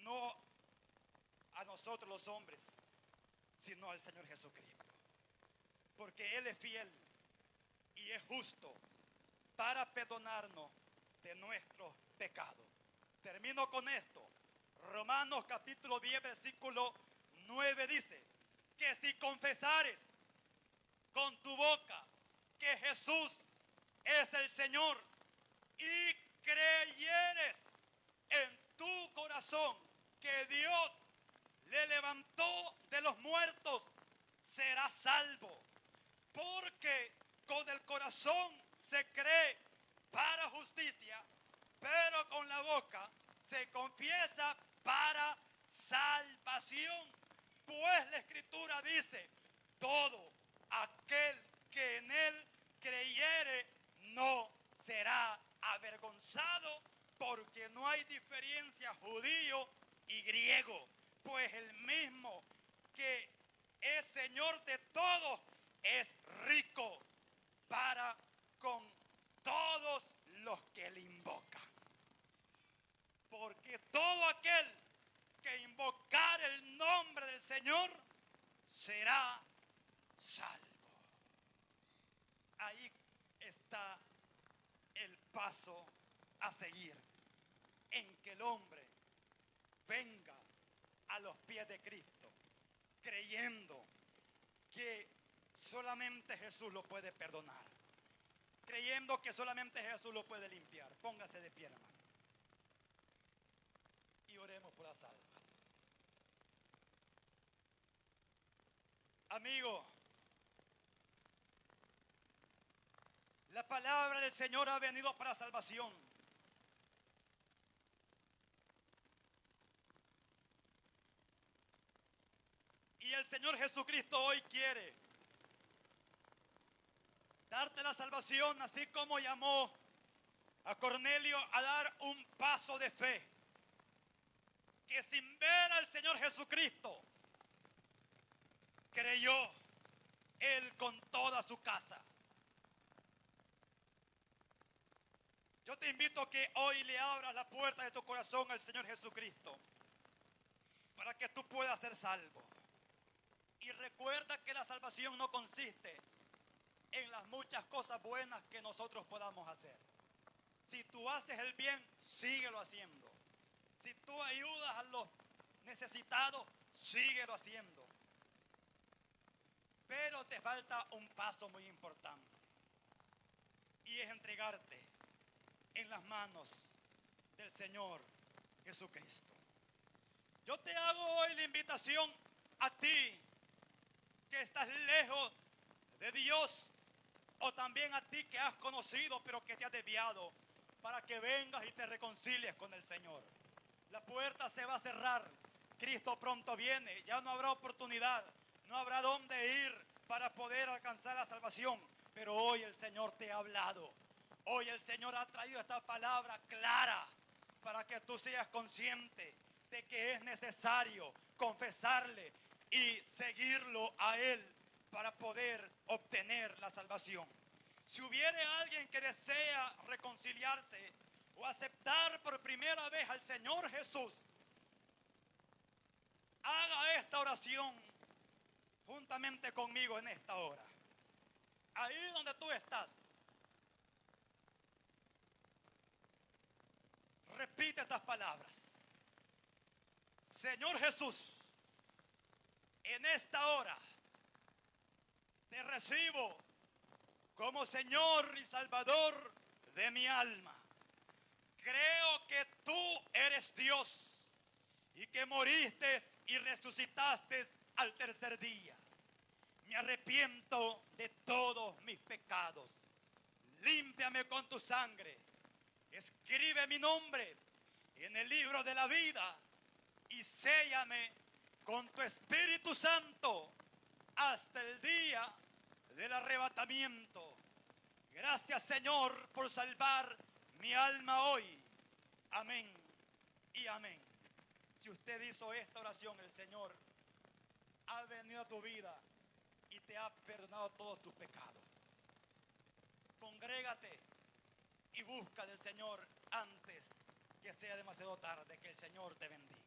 No a nosotros los hombres, sino al Señor Jesucristo. Porque Él es fiel y es justo para perdonarnos de nuestros pecados. Termino con esto. Romanos capítulo 10 versículo 9 dice que si confesares con tu boca que Jesús es el Señor y creyeres en tu corazón que Dios levantó de los muertos, será salvo. Porque con el corazón se cree para justicia, pero con la boca se confiesa para salvación. Pues la Escritura dice, todo aquel que en él creyere no será avergonzado, porque no hay diferencia judío y griego, pues el mismo que es Señor de todos es rico para con todos los que le invocan. Porque todo aquel que invocar el nombre del Señor será salvo. Ahí está el paso a seguir, en que el hombre venga a los pies de Cristo, creyendo que solamente Jesús lo puede perdonar, creyendo que solamente Jesús lo puede limpiar. Póngase de pie, hermano, y oremos por las almas. Amigo, la palabra del Señor ha venido para salvación. Y el Señor Jesucristo hoy quiere darte la salvación, así como llamó a Cornelio a dar un paso de fe. Que sin ver al Señor Jesucristo, creyó él con toda su casa. Yo te invito a que hoy le abras la puerta de tu corazón al Señor Jesucristo, para que tú puedas ser salvo. Y recuerda que la salvación no consiste en las muchas cosas buenas que nosotros podamos hacer. Si tú haces el bien, síguelo haciendo. Si tú ayudas a los necesitados, síguelo haciendo. Pero te falta un paso muy importante, y es entregarte en las manos del Señor Jesucristo. Yo te hago hoy la invitación a ti que estás lejos de Dios, o también a ti que has conocido pero que te has desviado, para que vengas y te reconcilies con el Señor. La puerta se va a cerrar, Cristo pronto viene, ya no habrá oportunidad, no habrá dónde ir para poder alcanzar la salvación. Pero hoy el Señor te ha hablado, hoy el Señor ha traído esta palabra clara para que tú seas consciente de que es necesario confesarle y seguirlo a Él para poder obtener la salvación. Si hubiere alguien que desea reconciliarse o aceptar por primera vez al Señor Jesús, haga esta oración juntamente conmigo en esta hora. Ahí donde tú estás, repite estas palabras. Señor Jesús, en esta hora te recibo como Señor y Salvador de mi alma. Creo que tú eres Dios y que moriste y resucitaste al tercer día. Me arrepiento de todos mis pecados. Límpiame con tu sangre. Escribe mi nombre en el libro de la vida y séllame con tu Espíritu Santo hasta el día del arrebatamiento. Gracias, Señor, por salvar mi alma hoy. Amén y amén. Si usted hizo esta oración, el Señor ha venido a tu vida y te ha perdonado todos tus pecados. Congrégate y busca del Señor antes que sea demasiado tarde. Que el Señor te bendiga.